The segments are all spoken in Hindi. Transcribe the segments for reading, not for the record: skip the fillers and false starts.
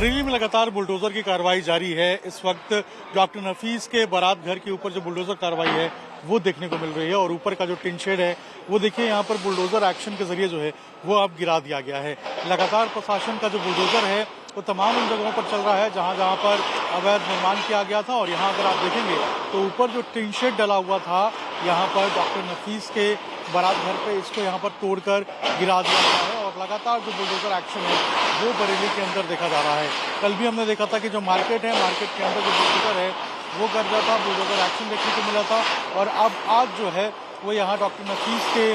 बरेली में लगातार बुलडोजर की कार्रवाई जारी है। इस वक्त डॉक्टर नफीस के बारात घर के ऊपर जो बुलडोजर कार्रवाई है वो देखने को मिल रही है और ऊपर का जो टिन शेड है वो देखिए यहाँ पर बुलडोजर एक्शन के जरिए जो है वो अब गिरा दिया गया है। लगातार प्रशासन का जो बुलडोजर है वो तमाम उन जगहों पर चल रहा है जहाँ जहाँ पर अवैध निर्माण किया गया था। और यहाँ अगर आप देखेंगे तो ऊपर जो टिन शेड डला हुआ था यहाँ पर डॉक्टर नफीस के बारात घर पे, इसको यहाँ पर तोड़कर गिरा दिया गया है। और लगातार जो बुलडोजर एक्शन है वो बरेली के अंदर देखा जा रहा है। कल भी हमने देखा था कि जो मार्केट है, मार्केट के अंदर जो बुलडोजर है वो कर रहा था, बुलडोजर एक्शन देखने को मिला था। और अब आज जो है वो यहाँ डॉक्टर नफीस के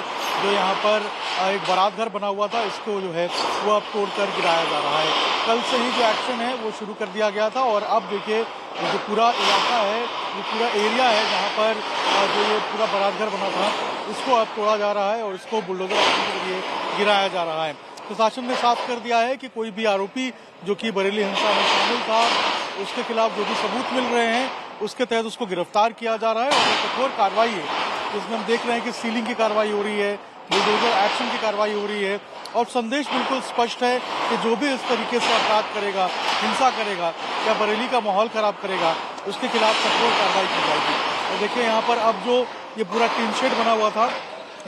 जो यहाँ पर एक बारात घर बना हुआ था इसको जो है वो अब तोड़कर गिराया जा रहा है। कल से ही जो एक्शन है वो शुरू कर दिया गया था और अब देखिए जो पूरा इलाका है, ये पूरा एरिया है जहाँ पर जो ये पूरा बारात घर बना था इसको अब तोड़ा जा रहा है और इसको बुलडोजर एक्शन के जरिए गिराया जा रहा है। प्रशासन ने साफ कर दिया है कि कोई भी आरोपी जो कि बरेली हिंसा में शामिल था उसके खिलाफ जो भी सबूत मिल रहे हैं उसके तहत उसको गिरफ्तार किया जा रहा है। और एक कठोर कार्रवाई है जिसमें हम देख रहे हैं कि सीलिंग की कार्रवाई हो रही है, बुलडोजर एक्शन की कार्रवाई हो रही है और संदेश बिल्कुल स्पष्ट है कि जो भी इस तरीके से अपराध करेगा, हिंसा करेगा या बरेली का माहौल खराब करेगा उसके खिलाफ कठोर कार्रवाई की जाएगी। और देखिए यहाँ पर अब जो ये पूरा टीन शेड बना हुआ था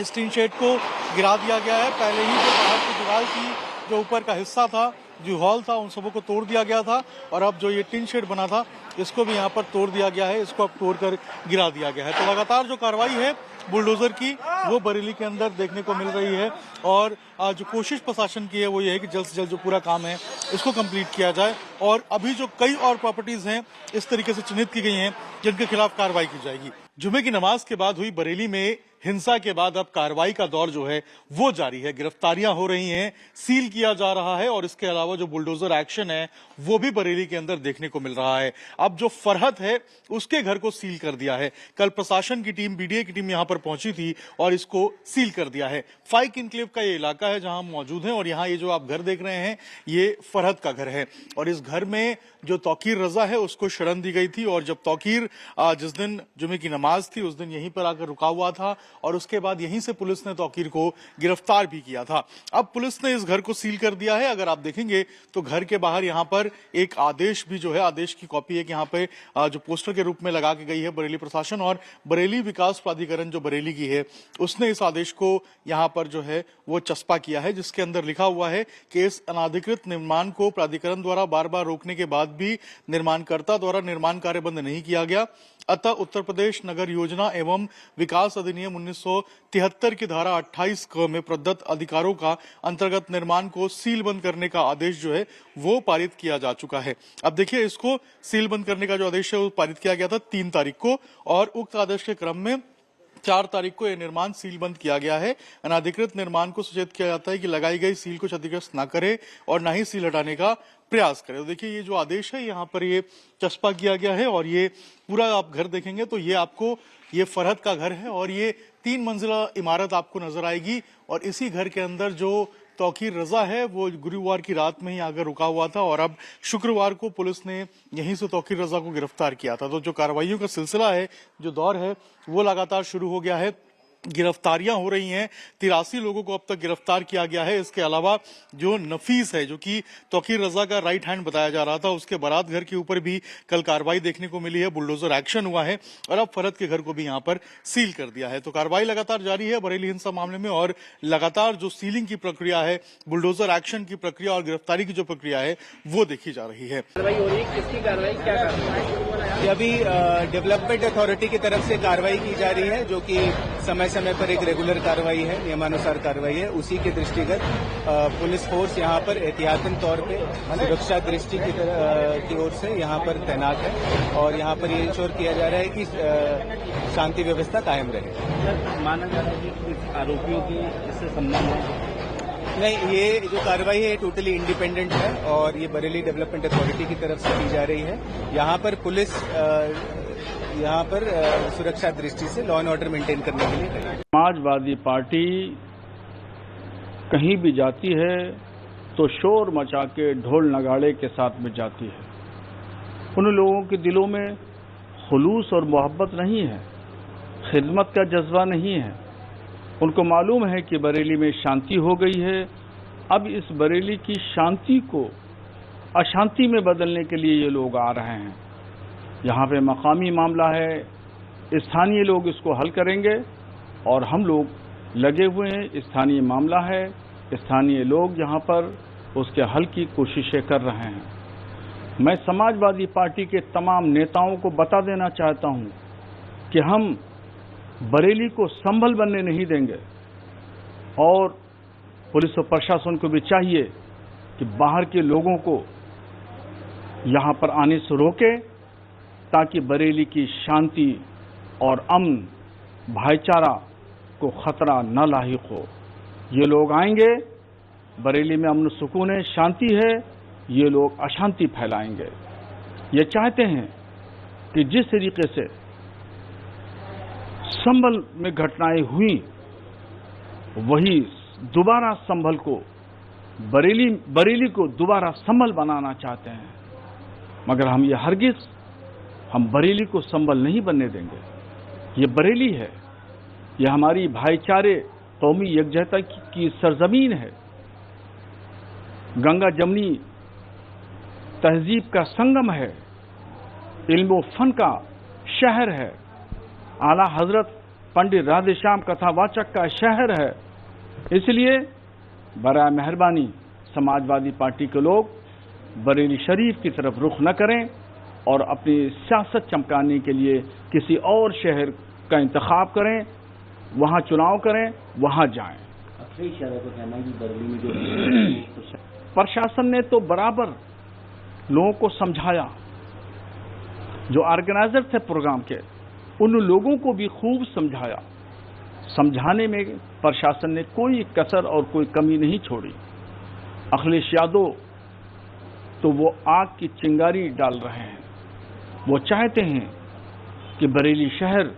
इस टीन शेड को गिरा दिया गया है। पहले ही जो बाहर की दीवार की जो ऊपर का हिस्सा था, जो हॉल था, उन सबों को तोड़ दिया गया था और अब जो ये टीन शेड बना था इसको भी यहाँ पर तोड़ दिया गया है, इसको अब तोड़कर गिरा दिया गया है। तो लगातार जो कार्रवाई है बुलडोजर की वो बरेली के अंदर देखने को मिल रही है और जो कोशिश प्रशासन की है वो ये है कि जल्द से जल्द जो पूरा काम है इसको कंप्लीट किया जाए। और अभी जो कई और प्रॉपर्टीज हैं इस तरीके से चिन्हित की गई हैं जिनके खिलाफ कार्रवाई की जाएगी। जुमे की नमाज के बाद हुई बरेली में हिंसा के बाद अब कार्रवाई का दौर जो है वो जारी है। गिरफ्तारियां हो रही हैं, सील किया जा रहा है और इसके अलावा जो बुलडोजर एक्शन है वो भी बरेली के अंदर देखने को मिल रहा है। अब जो फरहत है उसके घर को सील कर दिया है। कल प्रशासन की टीम, बीडीए की टीम यहां पर पहुंची थी और इसको सील कर दिया है। फाइक इनक्लेव का ये इलाका है जहां हम मौजूद हैं और यहाँ ये जो आप घर देख रहे हैं ये फरहत का घर है और इस घर में जो तौकीर रजा है उसको शरण दी गई थी। और जब तौकीर जिस दिन जुमे की नमाज थी उस दिन यहीं पर आकर रुका हुआ था और उसके बाद यहीं से पुलिस ने तौकीर को गिरफ्तार भी किया था। अब पुलिस ने इस घर को सील कर दिया है। अगर आप देखेंगे तो घर के बाहर यहाँ पर एक आदेश भी जो है, आदेश की कॉपी एक यहाँ पे जो पोस्टर के रूप में लगा के गई है बरेली प्रशासन और बरेली विकास प्राधिकरण जो बरेली की है उसने इस आदेश को यहाँ पर जो है वो चस्पा किया है, जिसके अंदर लिखा हुआ है कि इस अनाधिकृत निर्माण को प्राधिकरण द्वारा बार बार रोकने के बाद भी निर्माणकर्ता द्वारा निर्माण कार्य बंद नहीं किया गया, अतः उत्तर प्रदेश नगर योजना एवं विकास अधिनियम 1973 की धारा 28 क में प्रदत्त अधिकारों का अंतर्गत निर्माण को सील बंद करने का आदेश जो है वो पारित किया जा चुका है। अब देखिए इसको सील बंद करने का जो आदेश है वो पारित किया गया था 3 तारीख को और उक्त आदेश के क्रम में 4 तारीख को यह निर्माण सील बंद किया गया है। अनाधिकृत निर्माण को सचेत किया जाता है कि लगाई गई सील को क्षतिग्रस्त न करे और न ही सील हटाने का प्रयास करें। तो देखिए ये जो आदेश है यहाँ पर ये चस्पा किया गया है और ये पूरा आप घर देखेंगे तो ये आपको ये फरहत का घर है और ये 3 मंजिला इमारत आपको नजर आएगी। और इसी घर के अंदर जो तौकीर रजा है वो गुरुवार की रात में ही आकर रुका हुआ था और अब शुक्रवार को पुलिस ने यहीं से तौकीर रजा को गिरफ्तार किया था। तो जो कार्रवाइयों का सिलसिला है, जो दौर है वो लगातार शुरू हो गया है। गिरफ्तारियां हो रही हैं, 83 लोगों को अब तक गिरफ्तार किया गया है। इसके अलावा जो नफीस है जो कि तौकीर रजा का राइट हैंड बताया जा रहा था उसके बारात घर के ऊपर भी कल कार्रवाई देखने को मिली है, बुलडोजर एक्शन हुआ है और अब फरहत के घर को भी यहाँ पर सील कर दिया है। तो कार्रवाई लगातार जारी है बरेली हिंसा मामले में और लगातार जो सीलिंग की प्रक्रिया है, बुलडोजर एक्शन की प्रक्रिया और गिरफ्तारी की जो प्रक्रिया है वो देखी जा रही है। किसकी कार्रवाई, क्या कार्रवाई? अभी डेवलपमेंट अथॉरिटी की तरफ से कार्रवाई की जा रही है जो कि समय पर एक रेगुलर कार्रवाई है, नियमानुसार कार्रवाई है। उसी के दृष्टिगत पुलिस फोर्स यहाँ पर एहतियातन तौर पे सुरक्षा दृष्टि की ओर से यहाँ पर तैनात है और यहाँ पर ये इंश्योर किया जा रहा है कि शांति व्यवस्था कायम रहे। माना जा रहा है कि आरोपियों की इससे संबंध है? नहीं, ये जो कार्रवाई है टोटली इंडिपेंडेंट है और ये बरेली डेवलपमेंट अथॉरिटी की तरफ से की जा रही है। यहाँ पर पुलिस यहाँ पर सुरक्षा दृष्टि से लॉ एंड ऑर्डर मेंटेन करने के लिए है। समाजवादी पार्टी कहीं भी जाती है तो शोर मचा के ढोल नगाड़े के साथ में जाती है। उन लोगों के दिलों में खुलूस और मोहब्बत नहीं है, खिदमत का जज्बा नहीं है। उनको मालूम है कि बरेली में शांति हो गई है। अब इस बरेली की शांति को अशांति में बदलने के लिए ये लोग आ रहे हैं। यहाँ पे मकामी मामला है, स्थानीय लोग इसको हल करेंगे और हम लोग लगे हुए हैं। स्थानीय मामला है, स्थानीय लोग यहाँ पर उसके हल की कोशिशें कर रहे हैं। मैं समाजवादी पार्टी के तमाम नेताओं को बता देना चाहता हूँ कि हम बरेली को संभल बनने नहीं देंगे और पुलिस और प्रशासन को भी चाहिए कि बाहर के लोगों को यहाँ पर आने से रोके, ताकि बरेली की शांति और अमन भाईचारा को खतरा न लाहिक हो। ये लोग आएंगे, बरेली में अमन सुकून है, शांति है, ये लोग अशांति फैलाएंगे। ये चाहते हैं कि जिस तरीके से संभल में घटनाएं हुई, वही दोबारा संभल को बरेली को दोबारा संभल बनाना चाहते हैं, मगर हम ये हरगिज हम बरेली को संभल नहीं बनने देंगे। ये बरेली है, ये हमारी भाईचारे कौमी यकजहता की सरजमीन है, गंगा जमनी तहजीब का संगम है, इल्म व फन का शहर है, आला हजरत पंडित राधेश्याम कथावाचक का शहर है। इसलिए बराए मेहरबानी समाजवादी पार्टी के लोग बरेली शरीफ की तरफ रुख न करें और अपनी सियासत चमकाने के लिए किसी और शहर का इंतखाब करें, वहां चुनाव करें, वहां जाएं। अखिलेश यादव का कहना है कि बरेली में जो प्रशासन ने तो बराबर लोगों को समझाया, जो ऑर्गेनाइजर थे प्रोग्राम के, उन लोगों को भी खूब समझाया। समझाने में प्रशासन ने कोई कसर और कोई कमी नहीं छोड़ी। अखिलेश यादव तो वो आग की चिंगारी डाल रहे हैं। वो चाहते हैं कि बरेली शहर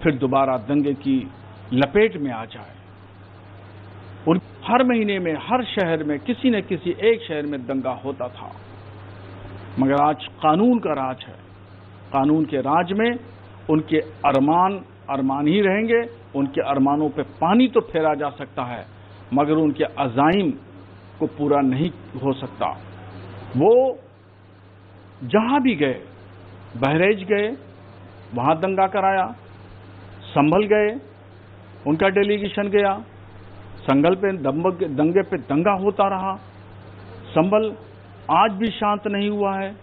फिर दोबारा दंगे की लपेट में आ जाए। और हर महीने में हर शहर में किसी न किसी एक शहर में दंगा होता था, मगर आज कानून का राज है। कानून के राज में उनके अरमान ही रहेंगे। उनके अरमानों पे पानी तो फेरा जा सकता है, मगर उनके अज़ाइम को पूरा नहीं हो सकता। वो जहां भी गए, बहरेज गए, वहां दंगा कराया, संभल गए, उनका डेलीगेशन गया, संगल पे दंगे पे दंगा होता रहा। संभल आज भी शांत नहीं हुआ है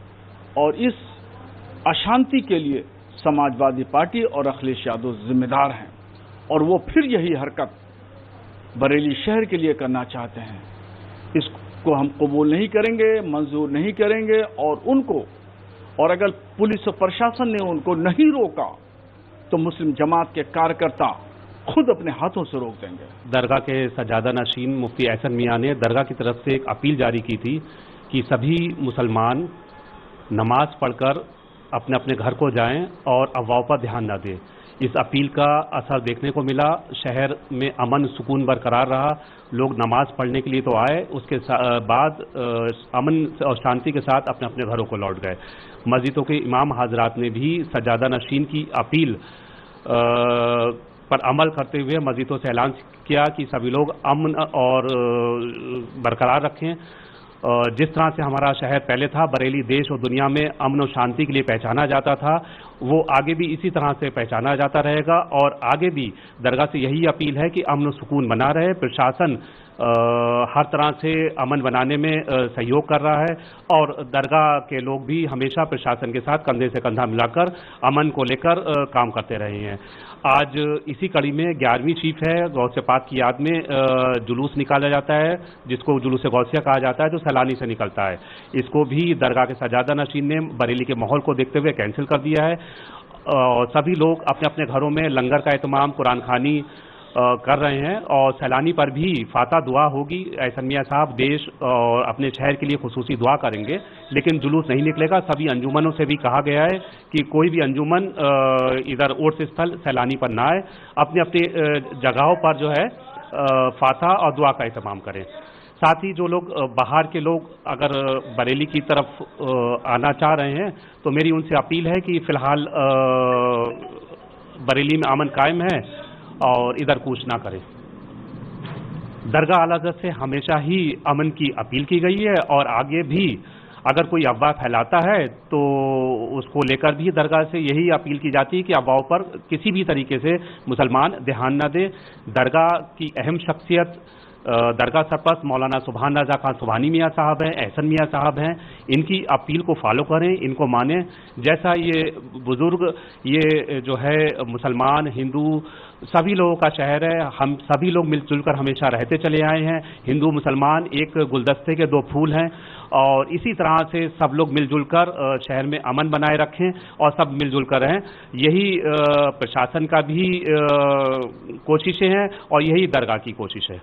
और इस अशांति के लिए समाजवादी पार्टी और अखिलेश यादव जिम्मेदार हैं और वो फिर यही हरकत बरेली शहर के लिए करना चाहते हैं। इसको हम कबूल नहीं करेंगे, मंजूर नहीं करेंगे और अगर पुलिस और प्रशासन ने उनको नहीं रोका तो मुस्लिम जमात के कार्यकर्ता खुद अपने हाथों से रोक देंगे। दरगाह के सजादा नशीन मुफ्ती एहसन मियां ने दरगाह की तरफ से एक अपील जारी की थी कि सभी मुसलमान नमाज पढ़कर अपने अपने घर को जाएं और अफवाहों पर ध्यान न दें। इस अपील का असर देखने को मिला। शहर में अमन सुकून बरकरार रहा। लोग नमाज पढ़ने के लिए तो आए, उसके बाद अमन और शांति के साथ अपने अपने घरों को लौट गए। मस्जिदों के इमाम हजरात ने भी सजादा नशीन की अपील पर अमल करते हुए मस्जिदों से ऐलान किया कि सभी लोग अमन और बरकरार रखें। जिस तरह से हमारा शहर पहले था, बरेली देश और दुनिया में अमन और शांति के लिए पहचाना जाता था, वो आगे भी इसी तरह से पहचाना जाता रहेगा। और आगे भी दरगाह से यही अपील है कि अमन और सुकून बना रहे। प्रशासन हर तरह से अमन बनाने में सहयोग कर रहा है और दरगाह के लोग भी हमेशा प्रशासन के साथ कंधे से कंधा मिलाकर अमन को लेकर काम करते रहे हैं। आज इसी कड़ी में 11वीं शीफ है, गौसे पाक की याद में जुलूस निकाला जाता है, जिसको जुलूस गौसिया कहा जाता है, जो सैलानी से निकलता है। इसको भी दरगाह के सजादा नशीन ने बरेली के माहौल को देखते हुए कैंसिल कर दिया है और सभी लोग अपने अपने घरों में लंगर का एहतमाम, कुरान खानी कर रहे हैं और सैलानी पर भी फाता दुआ होगी। एहसन मियां साहब देश और अपने शहर के लिए खुसूसी दुआ करेंगे, लेकिन जुलूस नहीं निकलेगा। सभी अंजुमनों से भी कहा गया है कि कोई भी अंजुमन इधर उर्स स्थल सैलानी पर ना आए, अपनी अपनी जगहों पर जो है फाता और दुआ का एहतमाम करें। साथ ही जो लोग बाहर के लोग अगर बरेली की तरफ आना चाह रहे हैं तो मेरी उनसे अपील है कि फिलहाल बरेली में अमन कायम है और इधर कूच ना करें। दरगाह आला हज़रत से हमेशा ही अमन की अपील की गई है और आगे भी अगर कोई अफवाह फैलाता है तो उसको लेकर भी दरगाह से यही अपील की जाती है कि अफवाहों पर किसी भी तरीके से मुसलमान ध्यान न दे। दरगाह की अहम शख्सियत दरगाह सरपरस्त मौलाना सुभान रजा खान सुभानी मियाँ साहब हैं, एहसन मियाँ साहब हैं, इनकी अपील को फॉलो करें, इनको मानें। जैसा ये बुजुर्ग, ये जो है मुसलमान हिंदू सभी लोगों का शहर है, हम सभी लोग मिलजुल कर हमेशा रहते चले आए हैं। हिंदू मुसलमान एक गुलदस्ते के दो फूल हैं और इसी तरह से सब लोग मिलजुल कर शहर में अमन बनाए रखें और सब मिलजुल कर रहें। यही प्रशासन का भी कोशिशें हैं और यही दरगाह की कोशिश है।